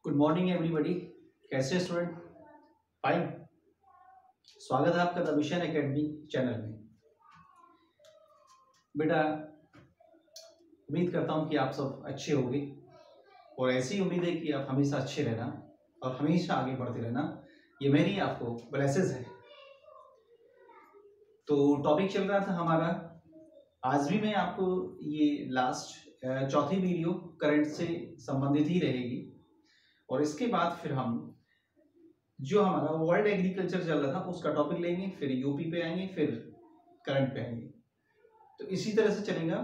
Good morning everybody. कैसे student? Fine. स्वागत है आपका द मिशन एकेडमी चैनल में। बेटा, उम्मीद करता हूँ कि आप सब अच्छे होंगे और ऐसी उम्मीद है कि आप हमेशा अच्छे रहना और हमेशा आगे बढ़ते रहना। ये मेरी आपको ब्लेसेस है। तो टॉपिक चल रहा था हमारा, आज भी मैं आपको ये लास्ट चौथी वीडियो करंट से संबंधित ही रहेगी और इसके बाद फिर हम जो हमारा वर्ल्ड एग्रीकल्चर चल रहा था उसका टॉपिक लेंगे, फिर यूपी पे आएंगे, फिर करंट पे आएंगे। तो इसी तरह से चलेगा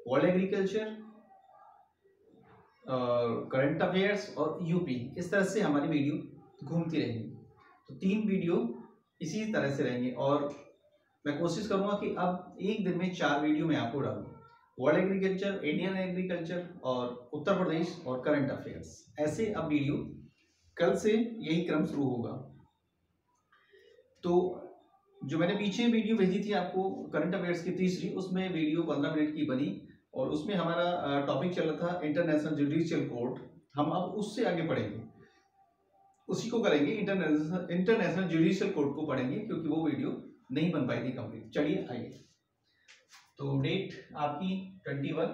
वर्ल्ड एग्रीकल्चर, करंट अफेयर्स और यूपी। इस तरह से हमारी वीडियो घूमती रहेंगी। तो 3 वीडियो इसी तरह से रहेंगे और मैं कोशिश करूंगा कि अब एक दिन में 4 वीडियो मैं आपको डालूं। वर्ल्ड एग्रीकल्चर, इंडियन एग्रीकल्चर और उत्तर प्रदेश और करंट अफेयर्स, ऐसे अब वीडियो कल से यही क्रम शुरू होगा। तो जो मैंने पीछे वीडियो भेजी थी आपको करंट अफेयर्स की तीसरी, उसमें वीडियो 15 मिनट की बनी और उसमें हमारा टॉपिक चल रहा था इंटरनेशनल जुडिशियल कोर्ट। हम अब उससे आगे पढ़ेंगे, उसी को करेंगे, इंटरनेशनल जुडिशियल कोर्ट को पढ़ेंगे क्योंकि वो वीडियो नहीं बन पाई थी कंप्लीट। चलिए आइए। तो डेट आपकी 21।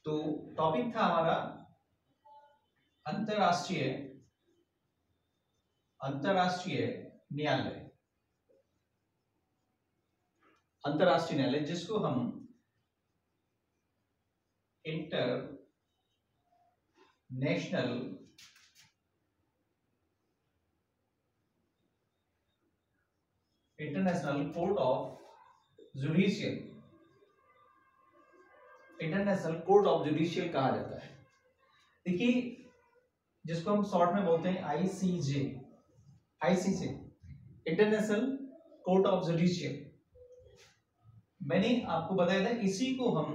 तो टॉपिक था हमारा अंतरराष्ट्रीय न्यायालय। अंतरराष्ट्रीय न्यायालय जिसको हम इंटरनेशनल कोर्ट ऑफ जुडिशियल कहा जाता है। देखिए, जिसको हम शॉर्ट में बोलते हैं ICJ, international court of judicial. मैंने आपको बताया था इसी को हम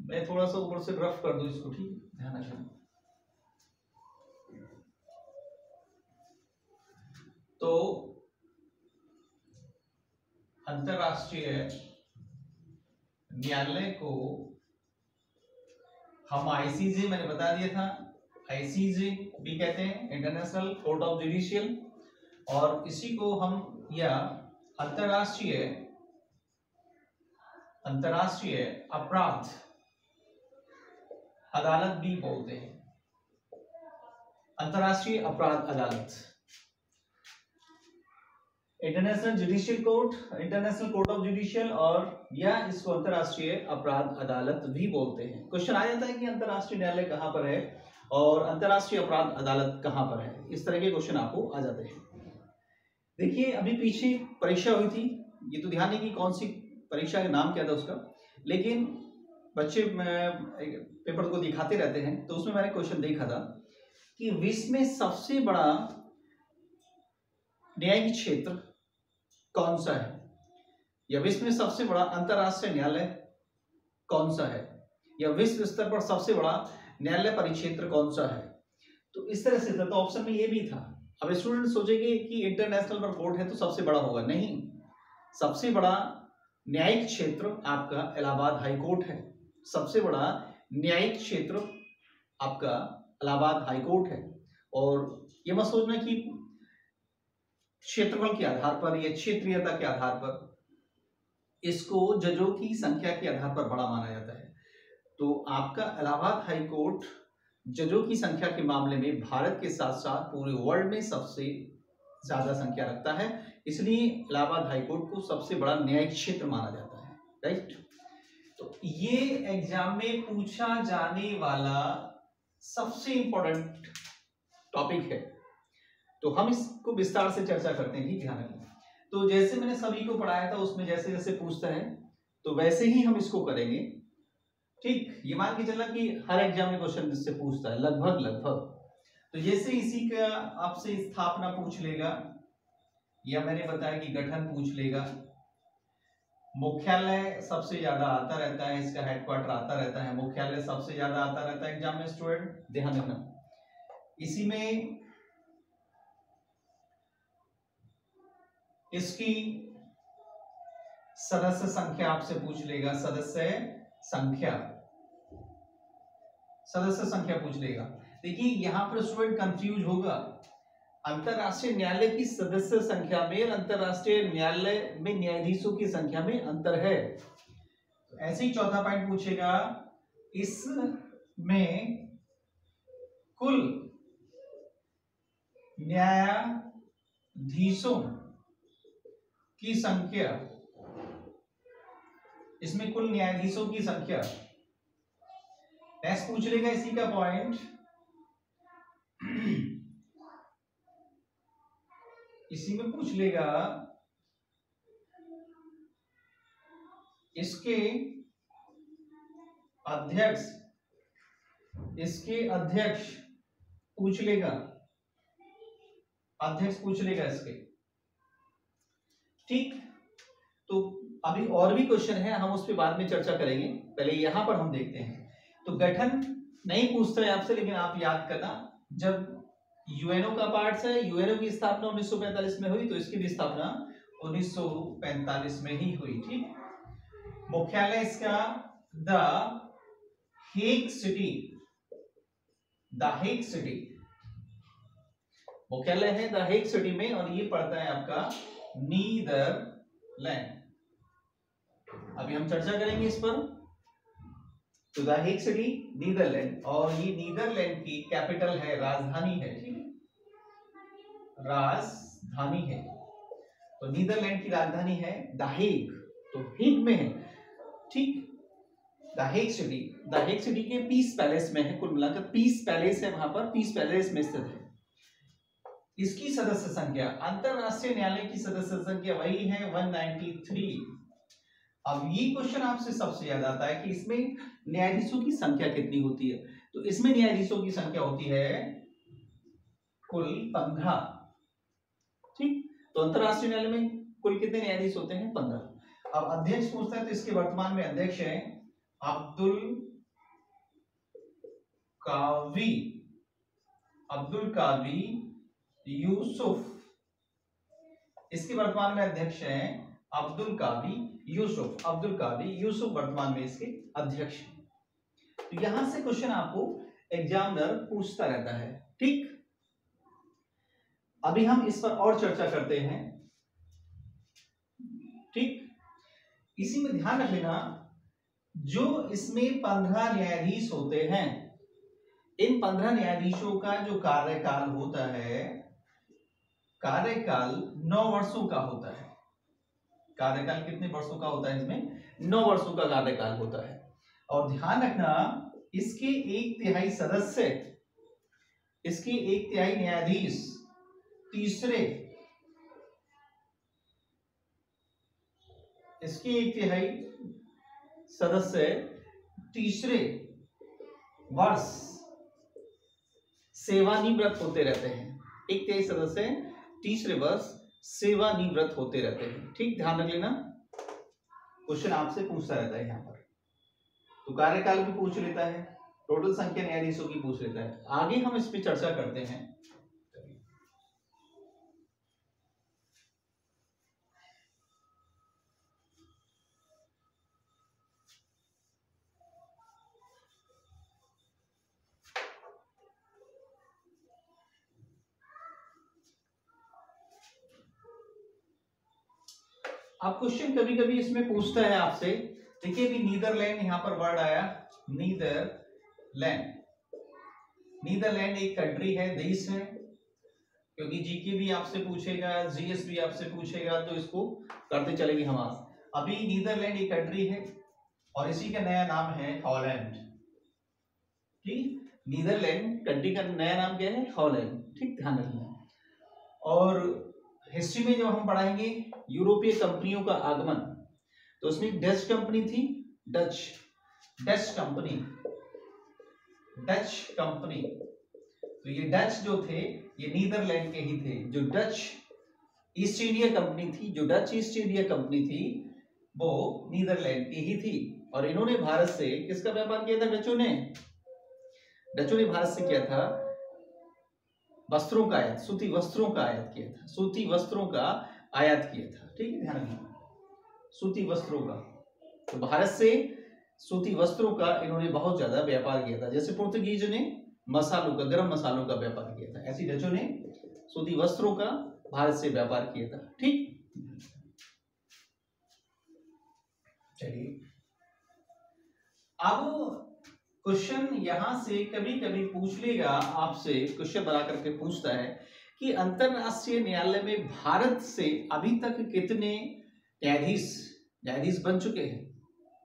मैं थोड़ा सा ऊपर से रफ कर दूं इसको, ठीक है, ध्यान रखना। तो अंतरराष्ट्रीय न्यायालय को हम आईसीजे, मैंने बता दिया था, आईसीजे भी कहते हैं, इंटरनेशनल कोर्ट ऑफ जुडिशियल, और इसी को हम या अंतरराष्ट्रीय अपराध अदालत भी बोलते हैं। अंतरराष्ट्रीय अपराध अदालत, international judicial court, international court of judicial, और या इसको अंतरराष्ट्रीय अपराध अदालत भी बोलते हैं। क्वेश्चन आ जाता है कि अंतरराष्ट्रीय न्यायालय कहां पर है और अंतरराष्ट्रीय अपराध अदालत कहां पर है, इस तरह के क्वेश्चन आपको आ जाते हैं। देखिए, अभी पीछे परीक्षा हुई थी, ये तो ध्यान नहीं कि कौन सी परीक्षा का नाम क्या था उसका, लेकिन बच्चे पेपर को दिखाते रहते हैं, तो उसमें मैंने क्वेश्चन देखा था कि विश्व में सबसे बड़ा न्यायिक क्षेत्र कौन सा है, या विश्व में सबसे बड़ा अंतरराष्ट्रीय न्यायालय कौन सा है, या विश्व स्तर पर सबसे बड़ा न्यायालय परिक्षेत्र कौन सा है। तो इस तरह से था, तो ऑप्शन में ये भी था। अब स्टूडेंट सोचेंगे कि इंटरनेशनल पर कोर्ट है तो सबसे बड़ा होगा, नहीं, सबसे बड़ा न्यायिक क्षेत्र आपका इलाहाबाद हाई कोर्ट है। सबसे बड़ा न्यायिक क्षेत्र आपका इलाहाबाद हाई कोर्ट है। और ये मत सोचना कि क्षेत्रफल के आधार पर या क्षेत्रीयता के आधार पर, इसको जजों की संख्या के आधार पर बड़ा माना जाता है। तो आपका इलाहाबाद हाई कोर्ट जजों की संख्या के मामले में भारत के साथ साथ पूरे वर्ल्ड में सबसे ज्यादा संख्या रखता है, इसलिए इलाहाबाद हाई कोर्ट को सबसे बड़ा न्यायिक क्षेत्र माना जाता है, राइट। तो ये एग्जाम में पूछा जाने वाला सबसे इंपॉर्टेंट टॉपिक है, तो हम इसको विस्तार से चर्चा करते हैं, ध्यान रखना। तो जैसे मैंने सभी को पढ़ाया था, उसमें जैसे जैसे पूछता है तो वैसे ही हम इसको करेंगे, ठीक। ये मान के चलना कि हर एग्जाम में क्वेश्चन इससे पूछता है लगभग। तो जैसे इसी का आपसे स्थापना पूछ लेगा, या मैंने बताया कि गठन पूछ लेगा, मुख्यालय सबसे ज्यादा आता रहता है, इसका हेडक्वार्टर आता रहता है, मुख्यालय सबसे ज्यादा आता रहता है एग्जाम में, स्टूडेंट ध्यान रखना। इसी में इसकी सदस्य संख्या आपसे पूछ लेगा, सदस्य संख्या, सदस्य संख्या पूछ लेगा। देखिए यहां पर स्टूडेंट कंफ्यूज होगा, अंतरराष्ट्रीय न्यायालय की सदस्य संख्या में अंतरराष्ट्रीय न्यायालय में न्यायाधीशों की संख्या में अंतर है। तो ऐसे ही चौथा पॉइंट पूछेगा, इसमें कुल न्यायाधीशों की संख्या, इसमें कुल न्यायाधीशों की संख्या। नेक्स्ट पूछ लेगा इसी का पॉइंट, इसी में पूछ लेगा इसके अध्यक्ष, इसके अध्यक्ष पूछ लेगा, अध्यक्ष पूछ लेगा इसके। ठीक, तो अभी और भी क्वेश्चन है, हम उस पर बाद में चर्चा करेंगे, पहले यहां पर हम देखते हैं। तो गठन नहीं पूछता है आपसे, लेकिन आप याद करना, जब यूएनओ का पार्ट है, यूएनओ की स्थापना 1945 में हुई, तो इसकी भी स्थापना 1945 में ही हुई। ठीक, मुख्यालय इसका the Hague city, the Hague city मुख्यालय है, द हेग सिटी में, और ये पड़ता है आपका नीदरलैंड। अभी हम चर्चा करेंगे इस पर। तो द हेग सिटी नीदरलैंड, और ये नीदरलैंड की कैपिटल है, राजधानी है। ठीक है, राजधानी है, तो नीदरलैंड की राजधानी है द हेग, तो हेग में है। ठीक, the Hague city, the Hague city के पीस पैलेस में है, कुल मिलाकर पीस पैलेस है वहां पर, पीस पैलेस में स्थित है। इसकी सदस्य संख्या, अंतरराष्ट्रीय न्यायालय की सदस्य संख्या वही है 193। अब ये क्वेश्चन आपसे सबसे याद आता है कि इसमें न्यायाधीशों की संख्या कितनी होती है। तो इसमें न्यायाधीशों की संख्या होती है कुल 15। ठीक, तो अंतरराष्ट्रीय न्यायालय में कुल कितने न्यायाधीश होते हैं? 15। अब अध्यक्ष पूछता है, तो इसके वर्तमान में अध्यक्ष है अब्दुल कावी यूसुफ। इसके वर्तमान में अध्यक्ष हैं अब्दुल कावी यूसुफ, अब्दुल कावी यूसुफ वर्तमान में इसके अध्यक्ष हैं। तो यहां से क्वेश्चन आपको एग्जामिनर पूछता रहता है। ठीक, अभी हम इस पर और चर्चा करते हैं। ठीक, इसी में ध्यान रख लेना, जो इसमें 15 न्यायाधीश होते हैं, इन 15 न्यायाधीशों का जो कार्यकाल होता है, कार्यकाल 9 वर्षों का होता है। कार्यकाल कितने वर्षों का होता है? इसमें 9 वर्षों का कार्यकाल होता है। और ध्यान रखना, इसके 1/3 सदस्य, इसके 1/3 न्यायाधीश तीसरे, इसके 1/3 सदस्य तीसरे वर्ष सेवानिवृत्त होते रहते हैं। 1/3 सदस्य तीसरे वर्ष सेवानिवृत्त होते रहते हैं। ठीक, ध्यान रख लेना, क्वेश्चन आपसे पूछता रहता है यहाँ पर। तो कार्यकाल भी पूछ लेता है, टोटल संख्या न्यायाधीशों की पूछ लेता है। आगे हम इस पर चर्चा करते हैं। अब क्वेश्चन कभी कभी इसमें पूछता है आपसे, देखिए अभी नीदरलैंड यहां पर वर्ड आया, नीदरलैंड। नीदरलैंड एक कंट्री है, देश है, क्योंकि जीके भी आपसे पूछेगा, जीएस भी आपसे पूछेगा, तो इसको करते चलेंगे हम आज। अभी नीदरलैंड एक कंट्री है, और इसी का नया नाम है हॉलैंड। ठीक, नीदरलैंड कंट्री का नया नाम क्या है? हॉलैंड। ठीक, ध्यान रखना। और हिस्ट्री में जब हम पढ़ाएंगे यूरोपीय कंपनियों का आगमन, तो उसमें डच कंपनी थी, डच कंपनी। तो ये डच जो थे, ये नीदरलैंड के ही थे। जो डच ईस्ट इंडिया कंपनी थी, जो डच ईस्ट इंडिया कंपनी थी, वो नीदरलैंड की ही थी। और इन्होंने भारत से किसका व्यापार किया था? डचों ने भारत से किया था वस्त्रों का आयात, सूती वस्त्रों का आयात किया था, सूती वस्त्रों का आयात किया था। ठीक है, ध्यान रखना। सूती वस्त्रों का। तो भारत से सूती वस्त्रों का इन्होंने बहुत ज्यादा व्यापार किया था। जैसे पुर्तगीजों ने मसालों का, गरम मसालों का व्यापार किया था, ऐसी डचों ने सूती वस्त्रों का भारत से व्यापार किया था। ठीक, चलिए अब क्वेश्चन यहां से कभी कभी पूछ लेगा आपसे, क्वेश्चन बना करके पूछता है कि अंतरराष्ट्रीय न्यायालय में भारत से अभी तक कितने न्यायाधीश बन चुके हैं।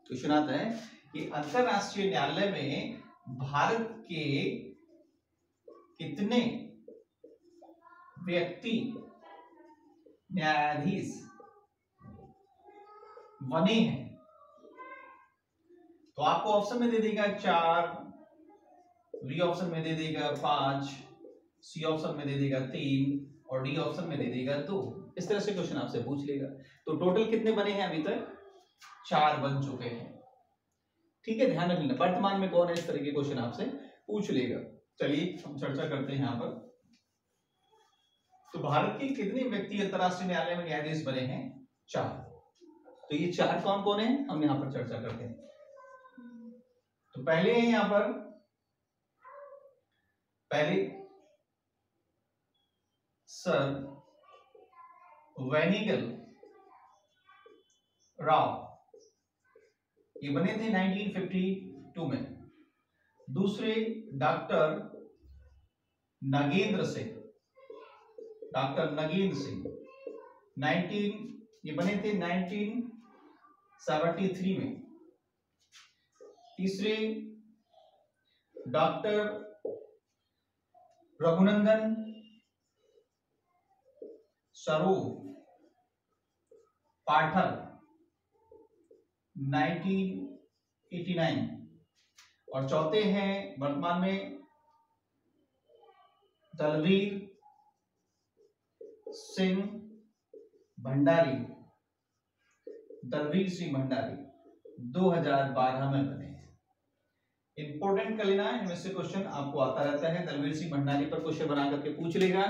क्वेश्चन आता है कि अंतरराष्ट्रीय न्यायालय में भारत के कितने व्यक्ति न्यायाधीश बने हैं। तो आपको ऑप्शन में दे देगा 4, बी ऑप्शन में दे देगा 5, सी ऑप्शन में दे देगा 3 और डी ऑप्शन में दे देगा 2। इस तरह से क्वेश्चन आपसे पूछ लेगा। तो टोटल कितने बने हैं अभी तक? 4 बन चुके हैं। ठीक है, ध्यान रखना वर्तमान में कौन है, इस तरह के क्वेश्चन आपसे पूछ लेगा। चलिए हम चर्चा करते हैं यहाँ पर। तो भारत के कितने व्यक्ति अंतरराष्ट्रीय न्यायालय में न्यायाधीश बने हैं? 4। तो ये 4 कौन कौन है, हम यहाँ पर चर्चा करते हैं। तो पहले है यहाँ पर, पहले सर वेनिगल राव, ये बने थे 1952 में। दूसरे डॉक्टर नगेंद्र सिंह, ये बने थे 1973 में। तीसरे डॉक्टर रघुनंदन स्वरूप पाठक 1989। और चौथे हैं वर्तमान में दलवीर सिंह भंडारी 2012 में बने। इंपोर्टेंट कर लेना, इनमें से क्वेश्चन आपको आता रहता है। दलवीर सिंह भंडारी पर क्वेश्चन बना करके पूछ लेगा।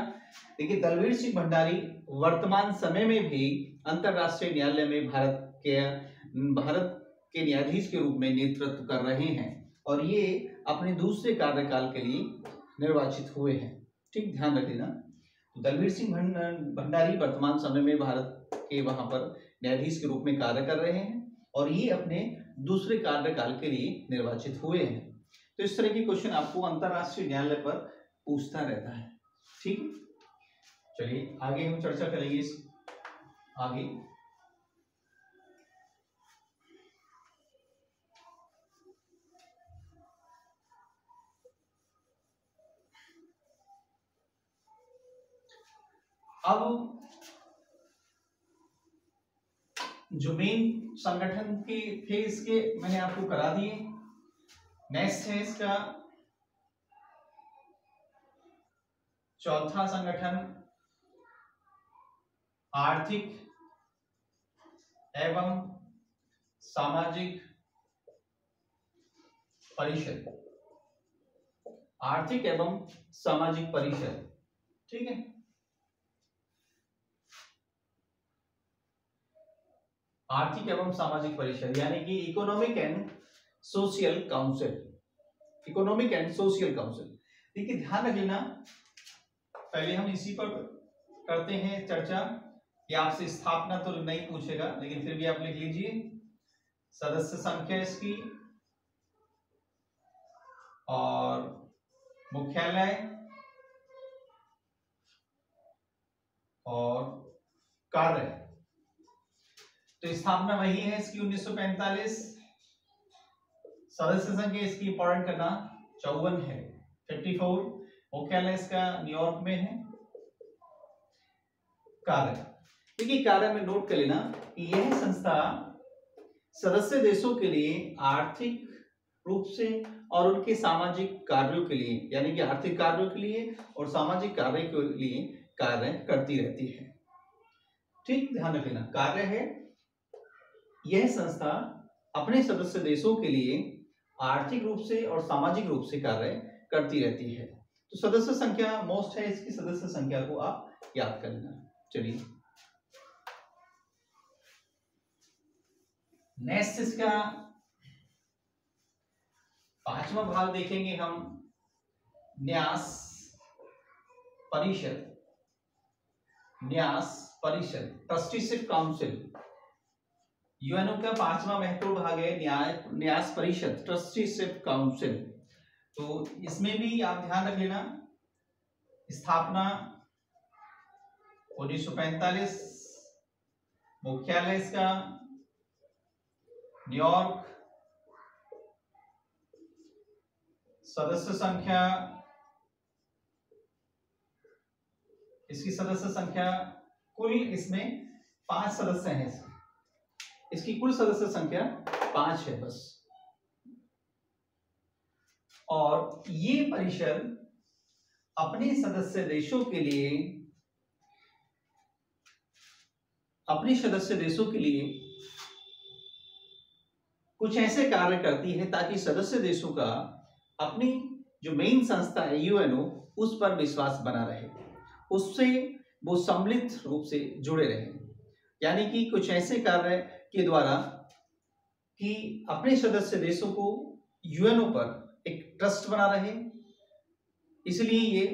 देखिए दलवीर सिंह भंडारी वर्तमान समय में भी अंतरराष्ट्रीय न्यायालय में भारत के न्यायाधीश के रूप में नेतृत्व कर रहे हैं और ये अपने दूसरे कार्यकाल के लिए निर्वाचित हुए हैं। ठीक, ध्यान रख लेना। तो दलवीर सिंह भंडारी वर्तमान समय में भारत के वहां पर न्यायाधीश के रूप में कार्य कर रहे हैं और ये अपने दूसरे कार्यकाल के लिए निर्वाचित हुए हैं। तो इस तरह के क्वेश्चन आपको अंतरराष्ट्रीय न्यायालय पर पूछता रहता है। ठीक, चलिए आगे हम चर्चा करेंगे इस आगे। अब जो मेन संगठन के थे इसके मैंने आपको करा दिए। नेक्स्ट है इसका चौथा संगठन आर्थिक एवं सामाजिक परिषद। आर्थिक एवं सामाजिक परिषद, ठीक है। आर्थिक एवं सामाजिक परिषद यानी कि economic and social council. Economic and social council, ठीक है, ध्यान रख लेना। पहले हम इसी पर करते हैं चर्चा। ये आपसे स्थापना तो नहीं पूछेगा लेकिन फिर भी आप लिख लीजिए। सदस्य संख्या इसकी और मुख्यालय और कार्य। तो स्थापना वही है इसकी 1945। सदस्य संख्या इसकी इंपॉर्टेंट करना 54 है, 54। मुख्यालय इसका न्यूयॉर्क में है। कार्य, देखिए कार्य में नोट कर लेना कि यह संस्था सदस्य देशों के लिए आर्थिक रूप से और उनके सामाजिक कार्यों के लिए यानी कि आर्थिक कार्यों के लिए और सामाजिक कार्य के लिए कार्य करती रहती है। ठीक, ध्यान रखना। कार्य है, यह संस्था अपने सदस्य देशों के लिए आर्थिक रूप से और सामाजिक रूप से कार्य करती रहती है। तो सदस्य संख्या मोस्ट है, इसकी सदस्य संख्या को आप याद कर लेना। चलिए नेक्स्ट इसका पांचवा भाग देखेंगे हम, न्यास परिषद। न्यास परिषद, ट्रस्टीशिप काउंसिल। यूएनओ का पांचवा महत्वपूर्ण भाग है न्यास परिषद, ट्रस्टीशिप काउंसिल। तो इसमें भी आप ध्यान रख लेना, स्थापना 1945, मुख्यालय इसका न्यूयॉर्क, सदस्य संख्या, इसकी सदस्य संख्या कुल, इसमें 5 सदस्य हैं, इसकी कुल सदस्य संख्या 5 है बस। और ये परिषद अपने सदस्य देशों के लिए, अपने सदस्य देशों के लिए कुछ ऐसे कार्य करती है ताकि सदस्य देशों का अपनी जो मेन संस्था है यूएनओ, उस पर विश्वास बना रहे, उससे वो सम्मिलित रूप से जुड़े रहे। यानी कि कुछ ऐसे कार्य के द्वारा कि अपने सदस्य देशों को यूएनओ पर एक ट्रस्ट बना रहे, इसलिए ये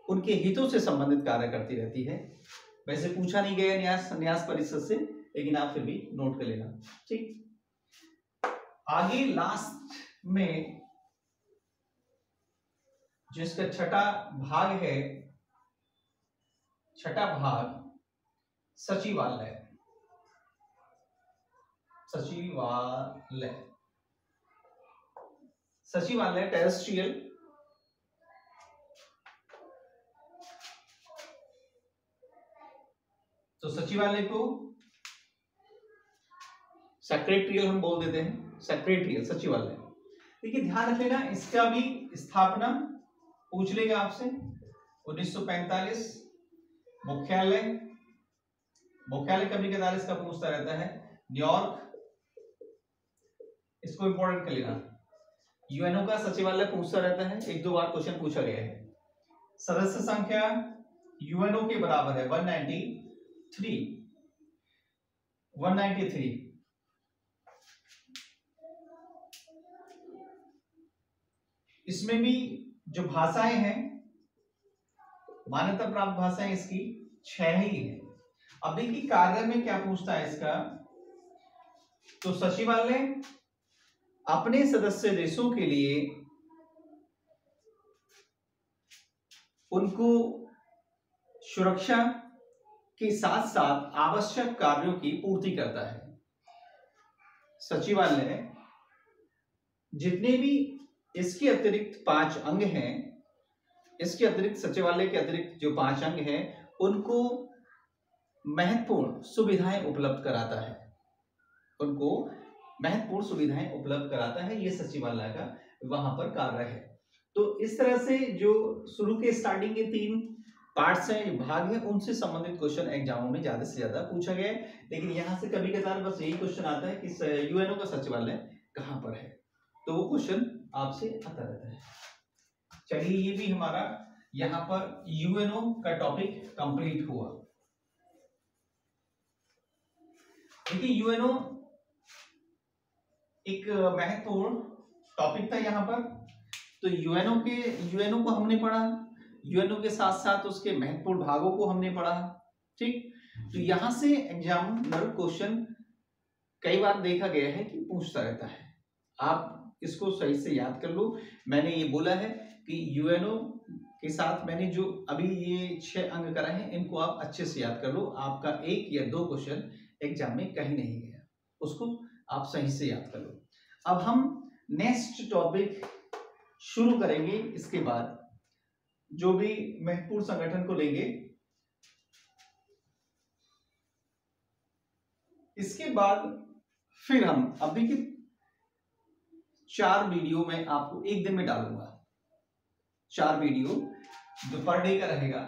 उनके हितों से संबंधित कार्य करती रहती है। वैसे पूछा नहीं गया न्यास परिषद से, लेकिन आप फिर भी नोट कर लेना, ठीक। आगे लास्ट में जिसका छठा भाग है, छठा भाग सचिवालय। सचिवालय, सचिवालय टेरेस्ट्रियल, तो सचिवालय को सेक्रेटरियल हम बोल देते हैं, सेक्रेटरियल सचिवालय। देखिए ध्यान रख लेना, इसका भी स्थापना पूछ लेगा आपसे 1945, मुख्यालय, मुख्यालय कभी कदार इसका पूछता रहता है, न्यूयॉर्क, इसको इंपॉर्टेंट कर लेना। यूएनओ का सचिवालय पूछता रहता है, 1-2 बार क्वेश्चन पूछा गया है। सदस्य संख्या यूएनओ के बराबर है 193। इसमें भी जो भाषाएं हैं, मान्यता प्राप्त भाषाएं इसकी 6 ही है। अब देखिए कार्य में क्या पूछता है इसका, तो सचिवालय अपने सदस्य देशों के लिए उनको सुरक्षा के साथ साथ आवश्यक कार्यों की पूर्ति करता है। सचिवालय जितने भी इसके अतिरिक्त 5 अंग हैं, इसके अतिरिक्त सचिवालय के अतिरिक्त जो 5 अंग हैं, उनको महत्वपूर्ण सुविधाएं उपलब्ध कराता है, उनको महत्वपूर्ण सुविधाएं उपलब्ध कराता है। ये सचिवालय का वहां पर कार्य है। तो इस तरह से जो शुरू के स्टार्टिंग के 3 पार्ट्स हैं, भाग हैं, उनसे संबंधित क्वेश्चन एग्जामों में ज्यादा से ज्यादा पूछा गया है। लेकिन यहाँ से कभी कभार बस यही क्वेश्चन आता है कि यूएनओ का सचिवालय कहाँ पर है, तो वो क्वेश्चन आपसे आता रहता है। चलिए ये भी हमारा यहाँ पर यूएनओ का टॉपिक कंप्लीट हुआ। देखिए यूएनओ एक महत्वपूर्ण टॉपिक था यहाँ पर। तो यूएनओ को हमने पढ़ा, यूएनओ के साथ साथ उसके महत्वपूर्ण भागों को हमने पढ़ा, ठीक। तो यहां से एग्जामिनर क्वेश्चन कई बार देखा गया है कि पूछता रहता है, आप इसको सही से याद कर लो। मैंने ये बोला है कि यूएनओ के साथ मैंने जो अभी ये 6 अंग कराए हैं, इनको आप अच्छे से याद कर लो। आपका 1 या 2 क्वेश्चन एग्जाम में कहीं नहीं गया, उसको आप सही से याद कर लो। अब हम नेक्स्ट टॉपिक शुरू करेंगे, इसके बाद जो भी महत्वपूर्ण संगठन को लेंगे। इसके बाद फिर हम, अब देखिए 4 वीडियो में आपको एक दिन में डालूंगा, 4 वीडियो जो पर डे का रहेगा,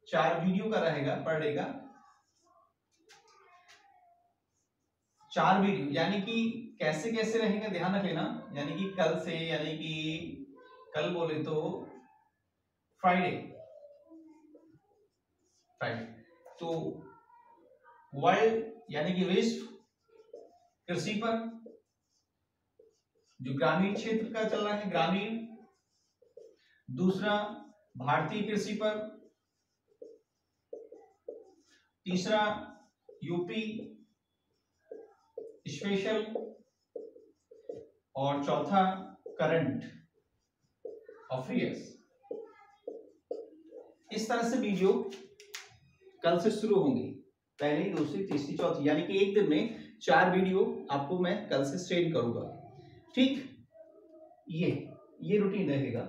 4 वीडियो का रहेगा पर डे का, 4 वीडियो, यानी कि कैसे कैसे रहेगा ध्यान रख लेना। यानी कि कल से, यानी कि कल बोले तो फ्राइडे, तो वर्ल्ड यानी कि विश्व कृषि पर, जो ग्रामीण क्षेत्र का चल रहा है ग्रामीण। दूसरा भारतीय कृषि पर। तीसरा यूपी स्पेशल। और चौथा करंट अफेयर्स। इस तरह से वीडियो कल से शुरू होंगी, पहली, दूसरी, तीसरी, चौथी, यानी कि एक दिन में 4 वीडियो आपको मैं कल से सेंड करूंगा। ठीक, ये रूटीन रहेगा।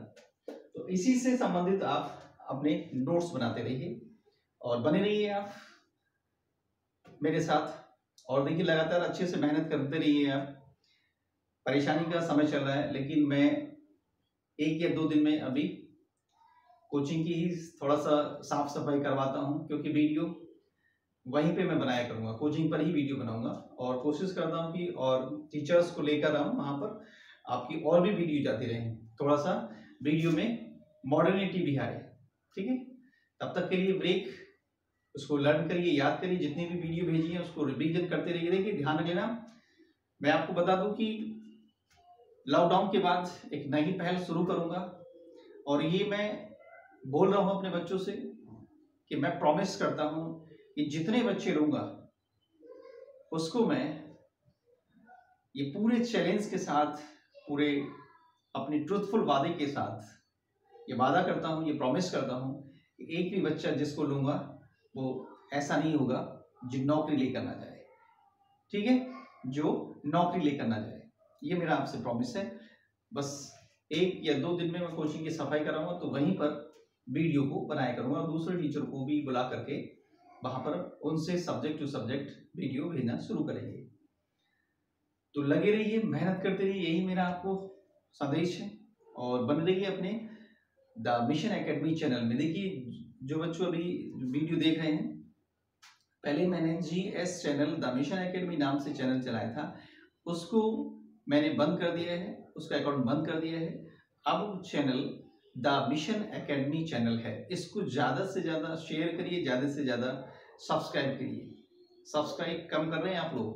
तो इसी से संबंधित आप अपने नोट्स बनाते रहिए और बने रहिए आप मेरे साथ। और देखिए लगातार अच्छे से मेहनत करते रहिए आप। परेशानी का समय चल रहा है, लेकिन मैं 1 या 2 दिन में अभी कोचिंग की ही थोड़ा सा साफ सफाई करवाता हूं, क्योंकि वीडियो वहीं पे मैं बनाया करूंगा, कोचिंग पर ही वीडियो बनाऊंगा। और कोशिश करता हूं कि और टीचर्स को लेकर आऊं वहां पर, आपकी और भी वीडियो जाती रहे, थोड़ा सा वीडियो में मॉडर्निटी भी आए। ठीक है, तब तक के लिए ब्रेक, उसको लर्न करिए, याद करिए, जितनी भी वीडियो भेजी है उसको रिवीजन करते रहिए। देखिए ध्यान रखना, मैं आपको बता दूं कि लॉकडाउन के बाद एक नई पहल शुरू करूंगा, और ये मैं बोल रहा हूं अपने बच्चों से कि मैं प्रॉमिस करता हूं कि जितने बच्चे लूंगा उसको मैं ये पूरे चैलेंज के साथ, पूरे अपनी ट्रूथफुल वादे के साथ ये वादा करता हूं, ये प्रॉमिस करता हूं कि एक भी बच्चा जिसको लूंगा वो ऐसा नहीं होगा जो नौकरी लेकर ना जाए। ठीक है, जो नौकरी लेकर ना जाए, ये मेरा आपसे प्रॉमिस है। बस 1 या 2 दिन में मैं कोचिंग की सफाई कराऊंगा, तो वहीं पर वीडियो को बनाया करूंगा, और दूसरे टीचर को भी बुला करके वहां पर उनसे सब्जेक्ट टू सब्जेक्ट वीडियो भेजना शुरू करेंगे। तो लगे रहिए, मेहनत करते रहिए, यही मेरा आपको संदेश है। और बने रहिए अपने द मिशन एकेडमी चैनल में। देखिए जो बच्चों अभी वीडियो देख रहे हैं, पहले मैंने GS channel the mission academy नाम से चैनल चलाया था, उसको मैंने बंद कर दिया है, उसका अकाउंट बंद कर दिया है। अब channel the mission academy channel है, इसको ज्यादा से ज्यादा शेयर करिए, ज्यादा से ज्यादा सब्सक्राइब करिए। सब्सक्राइब कम कर रहे हैं आप लोग,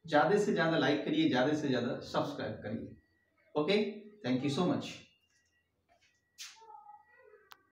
ज्यादा से ज्यादा लाइक करिए, ज्यादा से ज्यादा सब्सक्राइब करिए। Okay, thank you so much.